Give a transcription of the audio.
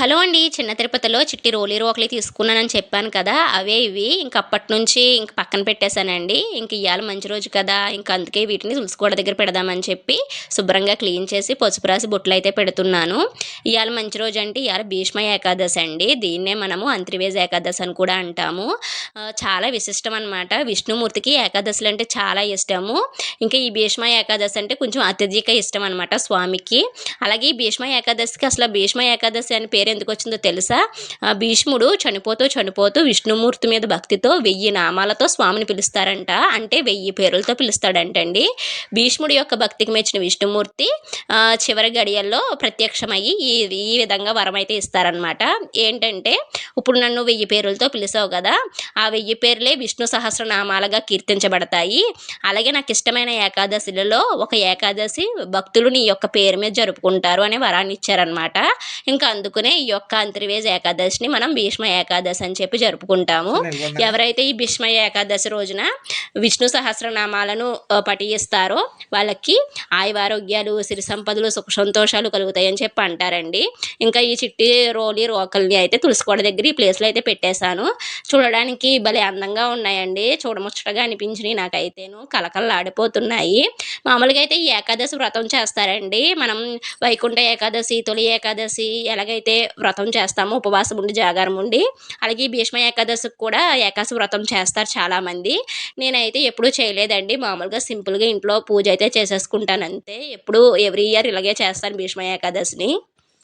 Hello అండి. చిన్న తిరుపతిలో చిట్టి రోలీ రోకలి తీసుకున్నానని చెప్పాను కదా! అవే ఇవి. ఇంక అప్పటినుంచి ఇంక పక్కన పెట్టేసానండి. ఇంక ఇయ్యాల మంచి రోజు కదా! ఇంక అందుకే వీటిని తులసి కోట దగ్గర పెడదామని చెప్పి శుభ్రంగా క్లీన్ చేసి పసుపు రాసి బొట్లయితే పెడుతున్నాను. ఇయాల మంచి రోజంటే ఇయాల భీష్మ ఏకాదశి అండి. దీన్నే మనము అంత్రివేజ్ ఏకాదశి అని కూడా అంటాము. చాలా విశిష్టం అనమాట. విష్ణుమూర్తికి ఏకాదశులంటే చాలా ఇష్టము. ఇంకా ఈ భీష్మ ఏకాదశి అంటే కొంచెం అత్యధిక ఇష్టం అనమాట స్వామికి. అలాగే ఈ భీష్మ ఏకాదశికి అసలు భీష్మ ఏకాదశి అని పేరు ఎందుకు వచ్చిందో తెలుసా? భీష్ముడు చనిపోతూ విష్ణుమూర్తి మీద భక్తితో 1000 నామాలతో స్వామిని పిలుస్తారంట. అంటే 1000 పేరులతో పిలుస్తాడంటండి. భీష్ముడి యొక్క భక్తికి మెచ్చిన విష్ణుమూర్తి చివరి గడియల్లో ప్రత్యక్షమయ్యి ఈ ఈ విధంగా వరం అయితే ఇస్తారనమాట. ఏంటంటే, ఇప్పుడు నన్ను 1000 పేరులతో పిలిచావు కదా, ఆ 1000 పేర్లే విష్ణు సహస్రనామాలుగా కీర్తించబడతాయి. అలాగే నాకు ఇష్టమైన ఏకాదశులలో ఒక ఏకాదశి భక్తులు నీ యొక్క పేరు మీద జరుపుకుంటారు అనే వరాన్ని ఇచ్చారనమాట. ఇంకా అందుకనే ఈ యొక్క అంతర్వేద ఏకాదశిని మనం భీష్మ ఏకాదశి అని చెప్పి జరుపుకుంటాము. ఎవరైతే ఈ భీష్మ ఏకాదశి రోజున విష్ణు సహస్రనామాలను పఠిస్తారో వాళ్ళకి ఆయువారోగ్యాలు, సిరి సంపదలు, సుఖ సంతోషాలు కలుగుతాయని చెప్పి అంటారండి. ఇంకా ఈ చిట్టి రోలి రోకల్ని అయితే తులసికోట దగ్గర ఈ ప్లేస్లో అయితే పెట్టేశాను. చూడడానికి భలే అందంగా ఉన్నాయండి. చూడముచ్చటగా అనిపించినాయి నాకైతేను. కలకలలాడిపోతున్నాయి. మామూలుగా అయితే ఈ ఏకాదశి వ్రతం చేస్తారండి. మనం వైకుంఠ ఏకాదశి, తొలి ఏకాదశి ఎలాగైతే వ్రతం చేస్తామో ఉపవాసం ఉండి, జాగారం ఉండి, అలాగే ఈ భీష్మ ఏకాదశికి కూడా ఏకాదశి వ్రతం చేస్తారు చాలామంది. నేనైతే ఎప్పుడూ చేయలేదండి. మామూలుగా సింపుల్‌గా ఇంట్లో పూజ అయితే చేసేసుకుంటాను అంతే. ఎప్పుడూ ఎవ్రీ ఇయర్ ఇలాగే చేస్తాను భీష్మ ఏకాదశిని.